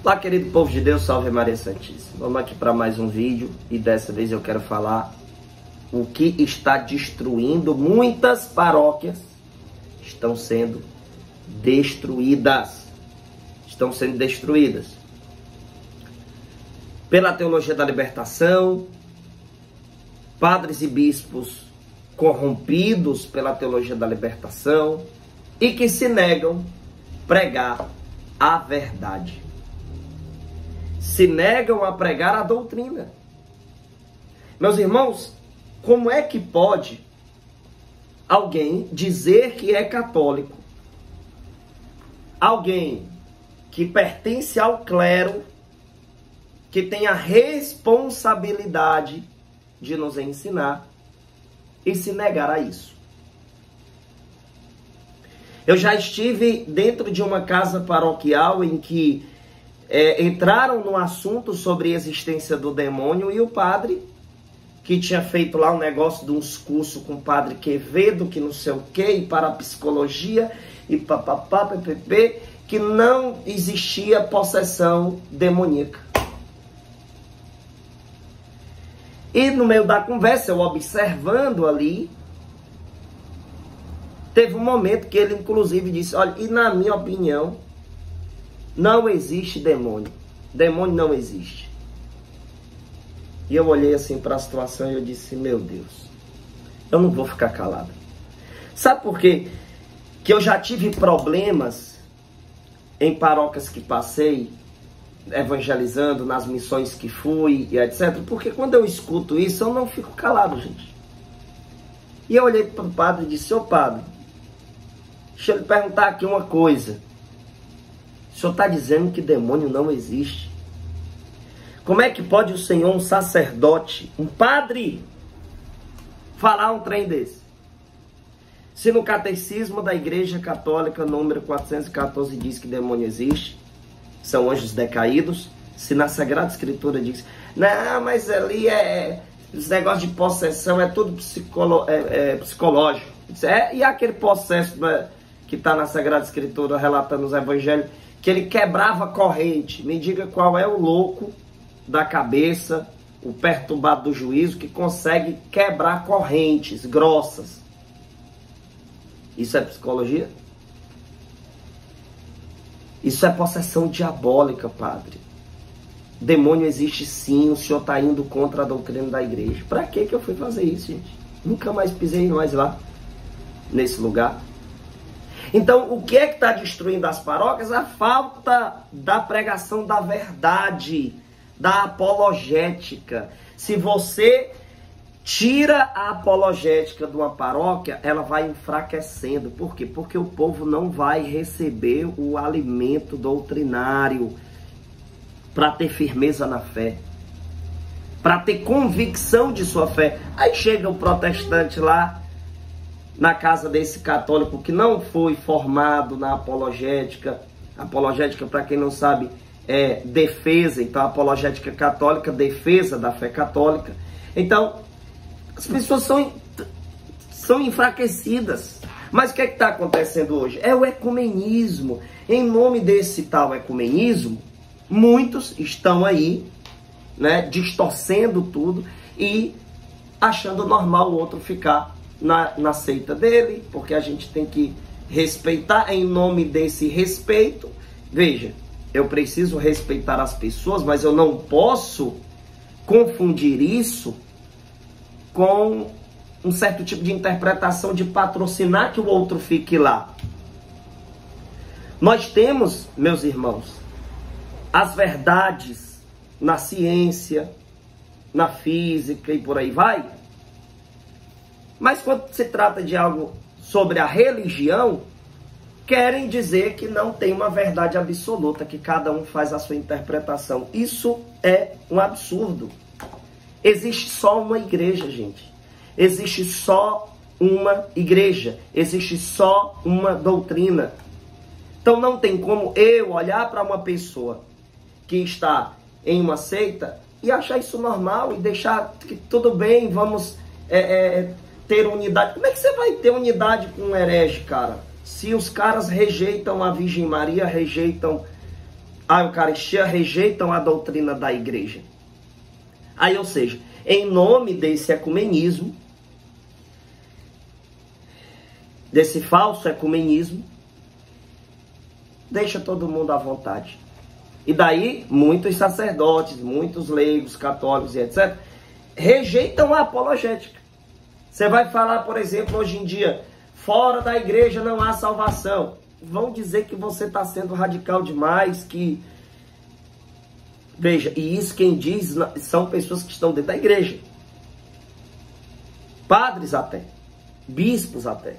Olá, querido povo de Deus, salve Maria Santíssima. Vamos aqui para mais um vídeo e dessa vez eu quero falar o que está destruindo muitas paróquias. Estão sendo destruídas. Estão sendo destruídas pela teologia da libertação, padres e bispos corrompidos pela teologia da libertação e que se negam a pregar a verdade. Se negam a pregar a doutrina. Meus irmãos, como é que pode alguém dizer que é católico, alguém que pertence ao clero, que tem a responsabilidade de nos ensinar, e se negar a isso? Eu já estive dentro de uma casa paroquial em que entraram no assunto sobre a existência do demônio, e o padre, que tinha feito lá um negócio de uns cursos com o padre Quevedo, que não sei o que, e parapsicologia, e papapá, ppp, que não existia possessão demoníaca. E no meio da conversa, eu observando ali, teve um momento que ele inclusive disse: olha, e na minha opinião, não existe demônio. Demônio não existe. E eu olhei assim para a situação e eu disse: meu Deus, eu não vou ficar calado. Sabe por quê? Que eu já tive problemas em paróquias que passei, evangelizando, nas missões que fui e etc. Porque quando eu escuto isso, eu não fico calado, gente. E eu olhei para o padre e disse: ô padre, deixa eu lhe perguntar aqui uma coisa. O senhor está dizendo que demônio não existe? Como é que pode o senhor, um sacerdote, um padre, falar um trem desse? Se no Catecismo da Igreja Católica, número 414, diz que demônio existe, são anjos decaídos. Se na Sagrada Escritura diz: não, mas ali esse negócio de possessão é tudo psicológico. E aquele processo que está na Sagrada Escritura relatando os evangelhos, que ele quebrava corrente. Me diga qual é o louco da cabeça, o perturbado do juízo, que consegue quebrar correntes grossas. Isso é psicologia? Isso é possessão diabólica, padre. Demônio existe sim, o senhor está indo contra a doutrina da igreja. Para que eu fui fazer isso, gente? Nunca mais pisei mais lá, nesse lugar. Então, o que é que está destruindo as paróquias? A falta da pregação da verdade, da apologética. Se você tira a apologética de uma paróquia, ela vai enfraquecendo. Por quê? Porque o povo não vai receber o alimento doutrinário para ter firmeza na fé, para ter convicção de sua fé. Aí chega o protestante lá, na casa desse católico que não foi formado na apologética. Apologética, para quem não sabe, é defesa. Então, a apologética católica, defesa da fé católica. Então, as pessoas são enfraquecidas. Mas o que é que está acontecendo hoje? É o ecumenismo. Em nome desse tal ecumenismo, muitos estão aí, né, distorcendo tudo e achando normal o outro ficar na seita dele, porque a gente tem que respeitar. Em nome desse respeito, veja, eu preciso respeitar as pessoas, mas eu não posso confundir isso com um certo tipo de interpretação de patrocinar que o outro fique lá. Nós temos, meus irmãos, as verdades na ciência, na física e por aí vai. Mas quando se trata de algo sobre a religião, querem dizer que não tem uma verdade absoluta, que cada um faz a sua interpretação. Isso é um absurdo. Existe só uma igreja, gente. Existe só uma igreja. Existe só uma doutrina. Então não tem como eu olhar para uma pessoa que está em uma seita e achar isso normal e deixar que tudo bem, vamos ter unidade. Como é que você vai ter unidade com um herege, cara? Se os caras rejeitam a Virgem Maria, rejeitam a Eucaristia rejeitam a doutrina da igreja. Aí, ou seja, em nome desse ecumenismo, desse falso ecumenismo, deixa todo mundo à vontade. E daí, muitos sacerdotes, muitos leigos, católicos e etc., rejeitam a apologética. Você vai falar, por exemplo, hoje em dia, fora da igreja não há salvação. Vão dizer que você está sendo radical demais, que... Veja, e isso quem diz são pessoas que estão dentro da igreja. Padres até. Bispos até.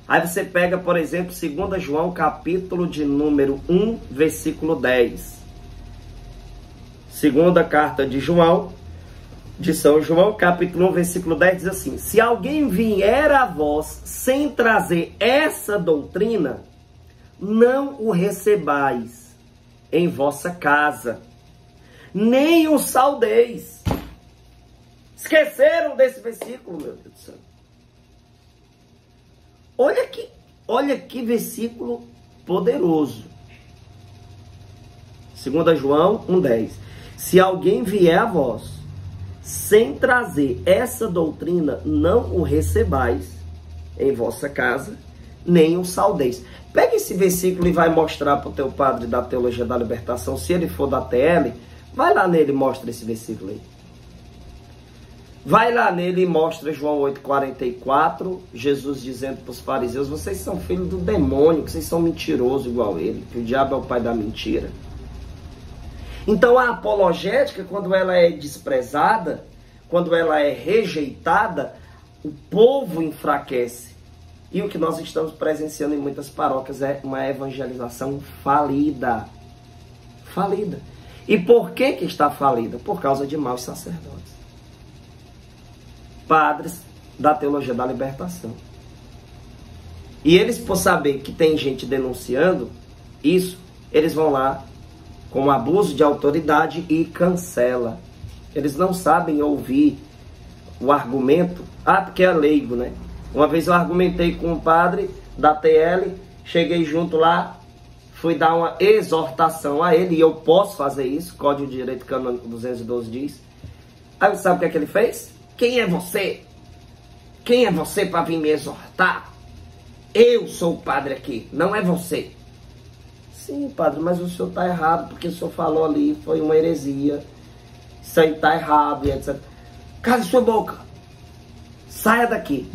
Aí você pega, por exemplo, 2 João, capítulo de número 1, versículo 10. Segunda carta de João, de São João, capítulo 1, versículo 10, diz assim: se alguém vier a vós sem trazer essa doutrina, não o recebais em vossa casa, nem o saudeis. Esqueceram desse versículo, meu Deus do céu. Olha que versículo poderoso. 2 João 1,10. Se alguém vier a vós sem trazer essa doutrina, não o recebais em vossa casa, nem o saudeis. Pega esse versículo e vai mostrar para o teu padre da Teologia da Libertação, se ele for da TL, vai lá nele e mostra esse versículo aí. Vai lá nele e mostra João 8,44, Jesus dizendo para os fariseus: vocês são filhos do demônio, que vocês são mentirosos igual ele, que o diabo é o pai da mentira. Então a apologética, quando ela é desprezada, quando ela é rejeitada, o povo enfraquece. E o que nós estamos presenciando em muitas paróquias é uma evangelização falida. Falida. E por que está falida? Por causa de maus sacerdotes. Padres da Teologia da Libertação. E eles, por saber que tem gente denunciando isso, eles vão lá com abuso de autoridade e cancela. Eles não sabem ouvir o argumento. Porque é leigo, né? Uma vez eu argumentei com um padre da TL, cheguei junto lá, fui dar uma exortação a ele, e eu posso fazer isso, Código de Direito Canônico 212 diz. Aí sabe o que é que ele fez? Quem é você? Quem é você para vir me exortar? Eu sou o padre aqui, não é você. Sim, padre, mas o senhor está errado, porque o senhor falou ali, foi uma heresia. Isso aí está errado, e etc. Cale sua boca. Saia daqui.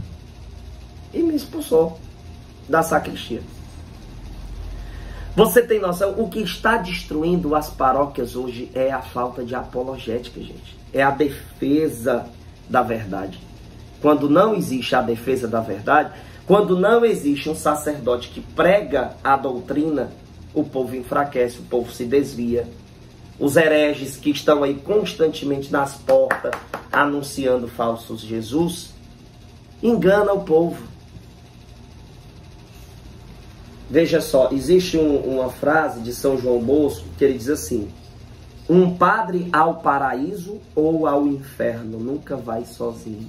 E me expulsou da sacristia. Você tem noção? O que está destruindo as paróquias hoje é a falta de apologética, gente. É a defesa da verdade. Quando não existe a defesa da verdade, quando não existe um sacerdote que prega a doutrina, o povo enfraquece, o povo se desvia. Os hereges que estão aí constantemente nas portas anunciando falsos Jesus, engana o povo. Veja só, existe uma frase de São João Bosco que ele diz assim: um padre ao paraíso ou ao inferno nunca vai sozinho.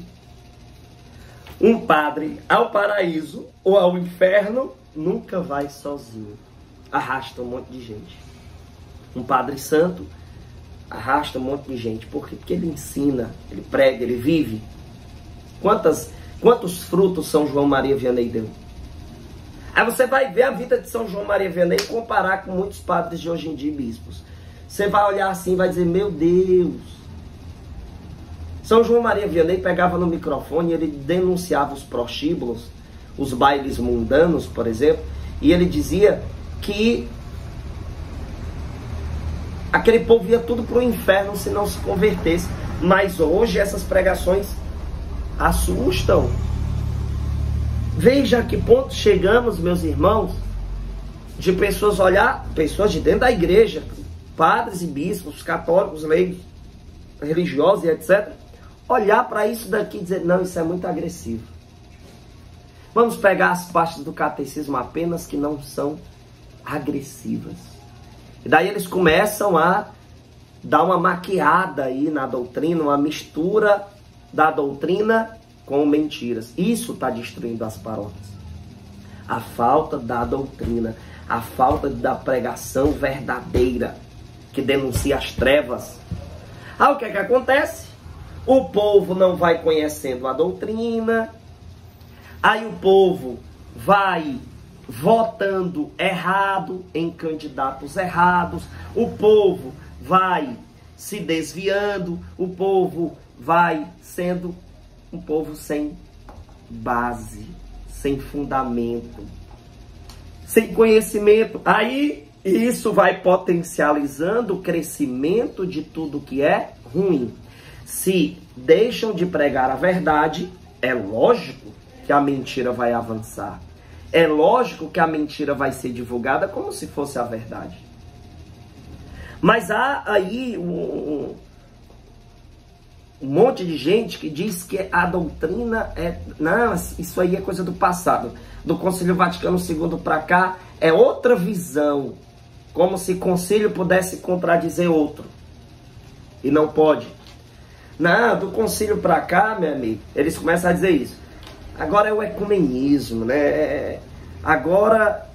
Um padre ao paraíso ou ao inferno nunca vai sozinho. Arrasta um monte de gente. Um padre santo arrasta um monte de gente. Por quê? Porque ele ensina, ele prega, ele vive. Quantos frutos São João Maria Vianney deu? Aí você vai ver a vida de São João Maria Vianney e comparar com muitos padres de hoje em dia, bispos. Você vai olhar assim e vai dizer: meu Deus. São João Maria Vianney pegava no microfone e ele denunciava os prostíbulos, os bailes mundanos, por exemplo, e ele dizia que aquele povo ia tudo para o inferno se não se convertesse. Mas hoje essas pregações assustam. Veja a que ponto chegamos, meus irmãos, de pessoas olhar, pessoas de dentro da igreja, padres e bispos, católicos, leigos, religiosos e etc., olhar para isso daqui e dizer: não, isso é muito agressivo. Vamos pegar as partes do catecismo apenas que não são agressivas. E daí eles começam a dar uma maquiada aí na doutrina, uma mistura da doutrina com mentiras. Isso está destruindo as paróquias. A falta da doutrina, a falta da pregação verdadeira, que denuncia as trevas. O que é que acontece? O povo não vai conhecendo a doutrina, aí o povo vai votando errado em candidatos errados, o povo vai se desviando, o povo vai sendo um povo sem base, sem fundamento, sem conhecimento. Aí isso vai potencializando o crescimento de tudo que é ruim. Se deixam de pregar a verdade, é lógico que a mentira vai avançar. É lógico que a mentira vai ser divulgada como se fosse a verdade. Mas há aí um monte de gente que diz que a doutrina é... Não, isso aí é coisa do passado. Do Concílio Vaticano II para cá é outra visão. Como se concílio pudesse contradizer outro. E não pode. Não, do concílio para cá, meu amigo, eles começam a dizer isso. Agora é o ecumenismo, né? Agora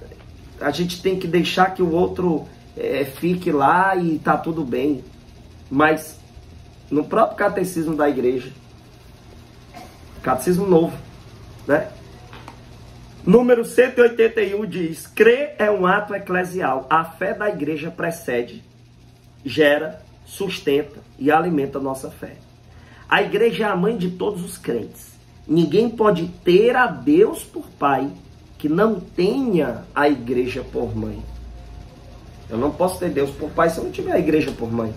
a gente tem que deixar que o outro fique lá e tá tudo bem. Mas no próprio catecismo da igreja, catecismo novo, né? Número 181 diz: crer é um ato eclesial. A fé da igreja precede, gera, sustenta e alimenta a nossa fé. A igreja é a mãe de todos os crentes. Ninguém pode ter a Deus por pai que não tenha a igreja por mãe. Eu não posso ter Deus por pai se eu não tiver a igreja por mãe.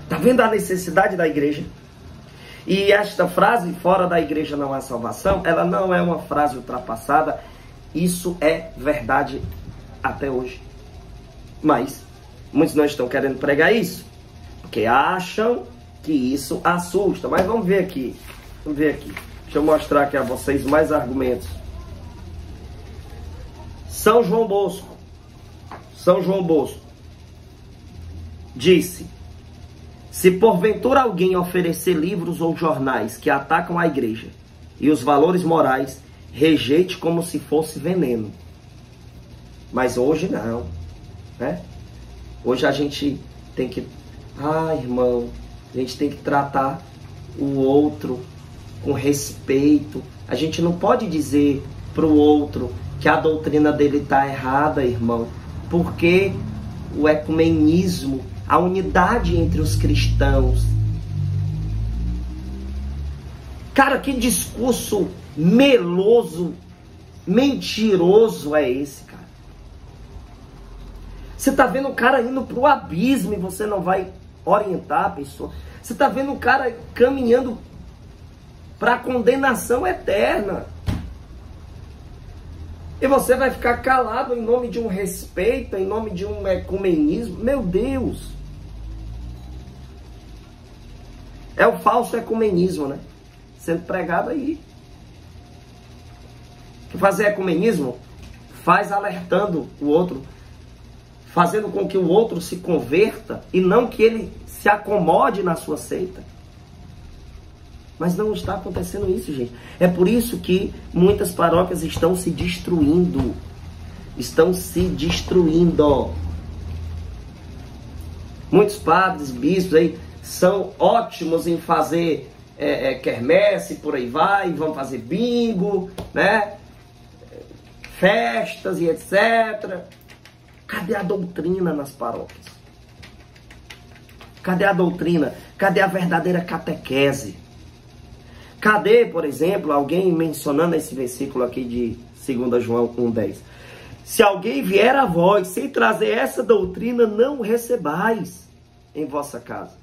Tá vendo a necessidade da igreja? E esta frase, fora da igreja não há salvação, ela não é uma frase ultrapassada. Isso é verdade até hoje. Mas muitos não estão querendo pregar isso, porque acham que isso assusta. Mas vamos ver aqui. Vamos ver aqui. Deixa eu mostrar aqui a vocês mais argumentos. São João Bosco disse: se porventura alguém oferecer livros ou jornais que atacam a igreja e os valores morais, rejeite como se fosse veneno. Mas hoje não, né? Hoje a gente tem que... irmão, a gente tem que tratar o outro com respeito. A gente não pode dizer para o outro que a doutrina dele está errada, irmão, porque o ecumenismo, a unidade entre os cristãos. Cara, que discurso meloso, mentiroso é esse, cara? Você tá vendo o cara indo pro abismo e você não vai orientar a pessoa. Você tá vendo o cara caminhando para a condenação eterna. E você vai ficar calado em nome de um respeito, em nome de um ecumenismo. Meu Deus! É o falso ecumenismo, né? Sendo pregado aí. Que fazer ecumenismo faz alertando o outro, fazendo com que o outro se converta e não que ele se acomode na sua seita. Mas não está acontecendo isso, gente. É por isso que muitas paróquias estão se destruindo. Estão se destruindo. Muitos padres, bispos aí são ótimos em fazer quermesse, por aí vai, vão fazer bingo, né? Festas e etc. Cadê a doutrina nas paróquias? Cadê a doutrina? Cadê a verdadeira catequese? Cadê, por exemplo, alguém mencionando esse versículo aqui de 2 João 1,10? Se alguém vier a vós sem trazer essa doutrina, não o recebais em vossa casa,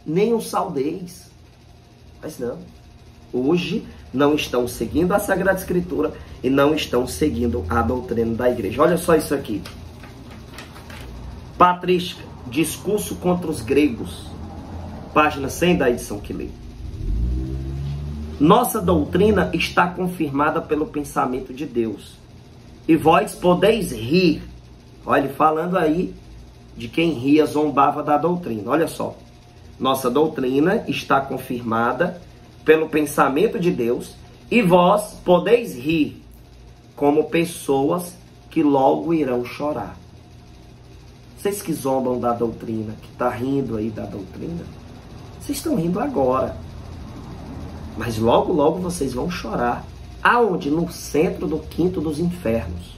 nem o saudeis. Mas não, hoje não estão seguindo a Sagrada Escritura e não estão seguindo a doutrina da igreja. Olha só isso aqui. Patrística, discurso contra os gregos, página 100 da edição que li. Nossa doutrina está confirmada pelo pensamento de Deus. E vós podeis rir. Olha, ele falando aí de quem ria, zombava da doutrina. Olha só. Nossa doutrina está confirmada pelo pensamento de Deus. E vós podeis rir como pessoas que logo irão chorar. Vocês que zombam da doutrina, que está rindo aí da doutrina, vocês estão rindo agora. Mas logo, logo vocês vão chorar. Aonde? No centro do quinto dos infernos.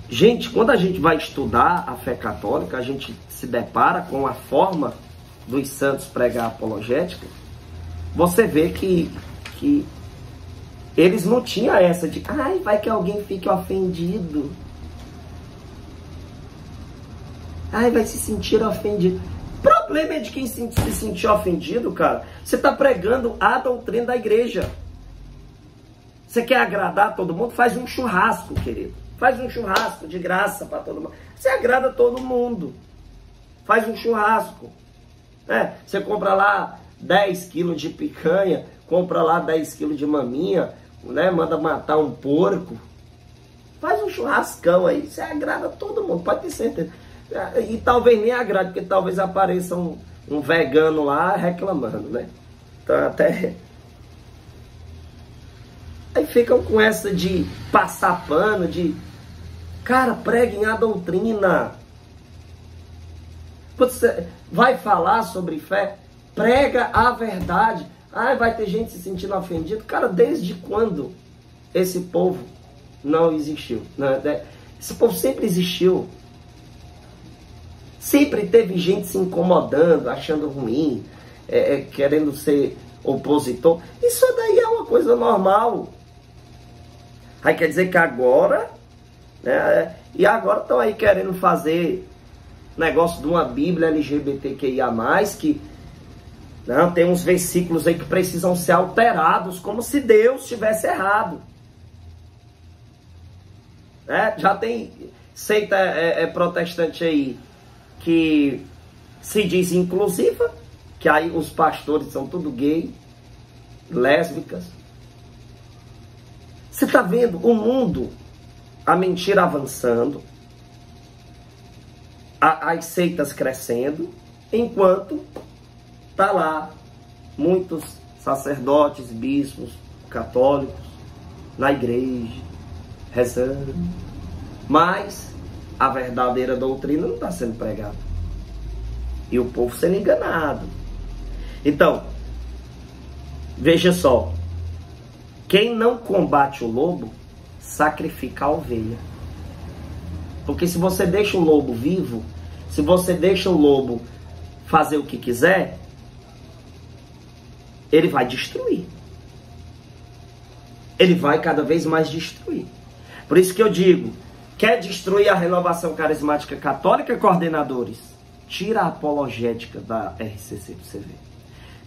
Gente, quando a gente vai estudar a fé católica, a gente se depara com a forma dos santos pregar apologética, você vê que eles não tinham essa de, ai, vai que alguém fique ofendido. Ai, vai se sentir ofendido. O problema é de quem se sentir ofendido, cara. Você está pregando a doutrina da igreja. Você quer agradar todo mundo? Faz um churrasco, querido. Faz um churrasco de graça para todo mundo. Você agrada todo mundo. Faz um churrasco. Você compra lá 10 quilos de picanha, compra lá 10 quilos de maminha, né? Manda matar um porco. Faz um churrascão aí. Você agrada todo mundo, pode ter certeza. E talvez nem agrade, porque talvez apareça um vegano lá reclamando, né? Então até... Aí ficam com essa de passar pano, de... Cara, preguem a doutrina. Quando você vai falar sobre fé, prega a verdade. Ah, vai ter gente se sentindo ofendido. Cara, desde quando esse povo não existiu? Esse povo sempre existiu. Sempre teve gente se incomodando, achando ruim, querendo ser opositor. Isso daí é uma coisa normal. Aí quer dizer que agora... e agora estão aí querendo fazer negócio de uma Bíblia LGBTQIA+, que não, tem uns versículos aí que precisam ser alterados, como se Deus estivesse errado. Já tem seita protestante aí que se diz inclusiva, que aí os pastores são tudo gay, lésbicas. Você está vendo o mundo, a mentira avançando, as seitas crescendo, enquanto tá lá muitos sacerdotes, bispos, católicos na igreja, rezando. Mas a verdadeira doutrina não está sendo pregada. E o povo sendo enganado. Então, veja só. Quem não combate o lobo, sacrifica a ovelha. Porque se você deixa o lobo vivo, se você deixa o lobo fazer o que quiser, ele vai destruir. Ele vai cada vez mais destruir. Por isso que eu digo, quer destruir a renovação carismática católica, coordenadores? Tira a apologética da RCC para você ver.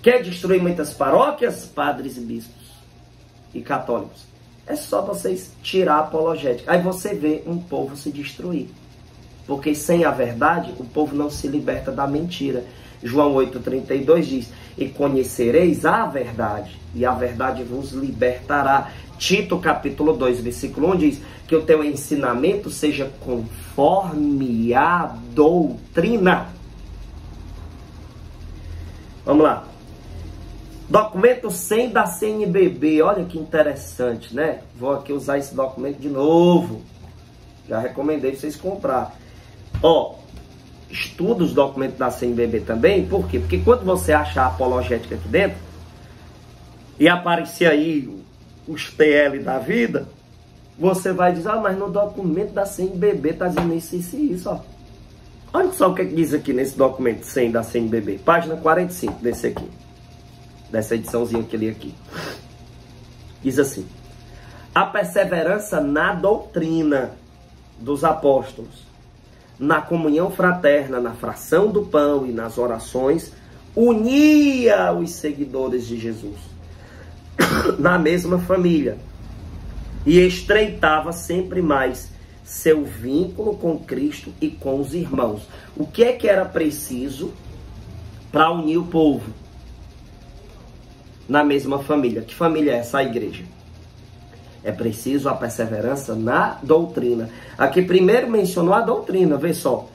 Quer destruir muitas paróquias, padres e bispos e católicos? É só vocês tirar a apologética. Aí você vê um povo se destruir. Porque sem a verdade, o povo não se liberta da mentira. João 8,32 diz, e conhecereis a verdade, e a verdade vos libertará. Tito capítulo 2, versículo 1 diz, que o teu ensinamento seja conforme a doutrina. Vamos lá. Documento 100 da CNBB, olha que interessante, né? Vou aqui usar esse documento de novo. Já recomendei pra vocês comprar. Ó, estuda os documentos da CNBB também, por quê? Porque quando você achar a apologética aqui dentro, e aparecer aí os PL da vida, você vai dizer, mas no documento da CNBB tá dizendo isso, ó. Olha só o que diz aqui nesse documento 100 da CNBB, página 45 desse aqui. Dessa ediçãozinha que eu li aqui. Diz assim, a perseverança na doutrina dos apóstolos, na comunhão fraterna, na fração do pão e nas orações, unia os seguidores de Jesus na mesma família e estreitava sempre mais seu vínculo com Cristo e com os irmãos. O que é que era preciso para unir o povo na mesma família? Que família é essa? A igreja. É preciso a perseverança na doutrina. Aqui primeiro mencionou a doutrina, vê só.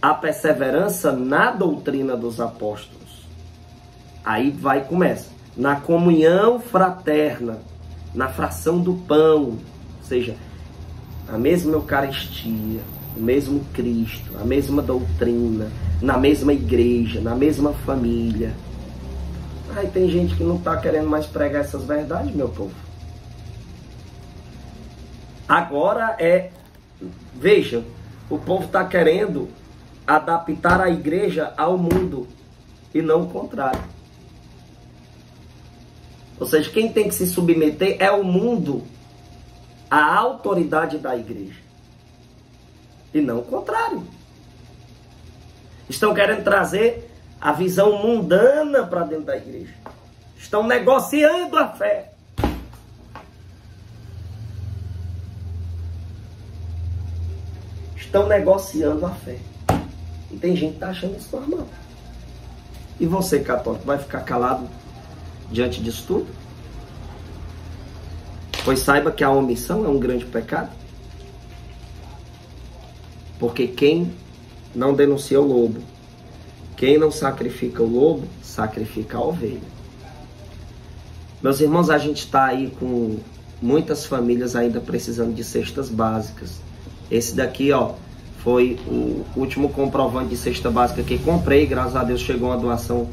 A perseverança na doutrina dos apóstolos. Aí vai e começa. na comunhão fraterna, na fração do pão, ou seja, a mesma Eucaristia, o mesmo Cristo, a mesma doutrina, na mesma igreja, na mesma família. Aí tem gente que não está querendo mais pregar essas verdades, meu povo. Agora veja, o povo está querendo adaptar a igreja ao mundo e não o contrário. Ou seja, quem tem que se submeter é o mundo à autoridade da igreja e não o contrário. Estão querendo trazer a visão mundana para dentro da igreja. Estão negociando a fé. Estão negociando a fé. E tem gente que está achando isso normal. E você, católico, vai ficar calado diante disso tudo? Pois saiba que a omissão é um grande pecado. Porque quem não denuncia o lobo, quem não sacrifica o lobo, sacrifica a ovelha. Meus irmãos, a gente está aí com muitas famílias ainda precisando de cestas básicas. Esse daqui, ó, foi o último comprovante de cesta básica que comprei. Graças a Deus chegou uma doação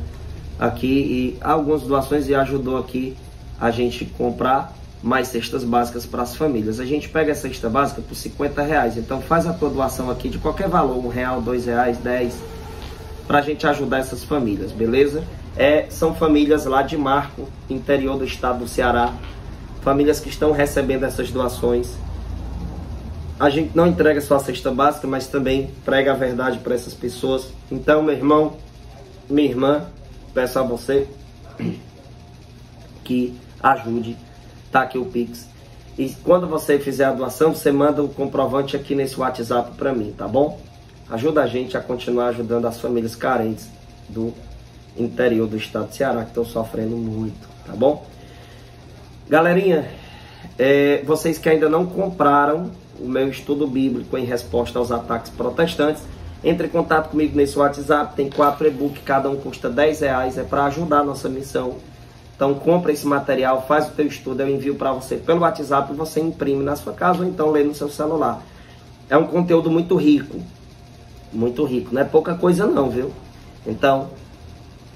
aqui e algumas doações e ajudou aqui a gente comprar mais cestas básicas para as famílias. A gente pega a cesta básica por R$50. Então faz a tua doação aqui de qualquer valor, R$1, R$2, 10, para a gente ajudar essas famílias, beleza? São famílias lá de Marco, interior do estado do Ceará. Famílias que estão recebendo essas doações. A gente não entrega só a cesta básica, mas também prega a verdade para essas pessoas. Então, meu irmão, minha irmã, peço a você que ajude. Tá aqui o Pix. E quando você fizer a doação, você manda o comprovante aqui nesse WhatsApp para mim, tá bom? Ajuda a gente a continuar ajudando as famílias carentes do interior do estado do Ceará, que estão sofrendo muito, tá bom? Galerinha, vocês que ainda não compraram o meu estudo bíblico em resposta aos ataques protestantes, entre em contato comigo nesse WhatsApp. Tem 4 e-books, cada um custa R$10, é para ajudar a nossa missão. Então compra esse material, faz o teu estudo, eu envio para você pelo WhatsApp e você imprime na sua casa ou então lê no seu celular. É um conteúdo muito rico, não é pouca coisa não, viu? Então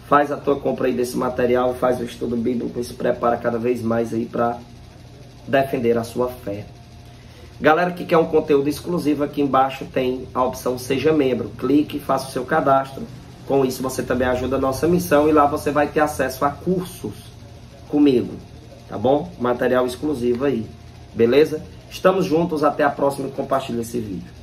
faz a tua compra aí desse material, faz o estudo bíblico e se prepara cada vez mais aí para defender a sua fé. Galera que quer um conteúdo exclusivo, aqui embaixo tem a opção Seja Membro. Clique e faça o seu cadastro. Com isso você também ajuda a nossa missão e lá você vai ter acesso a cursos comigo, tá bom? Material exclusivo aí, beleza? Estamos juntos, até a próxima e compartilhe esse vídeo.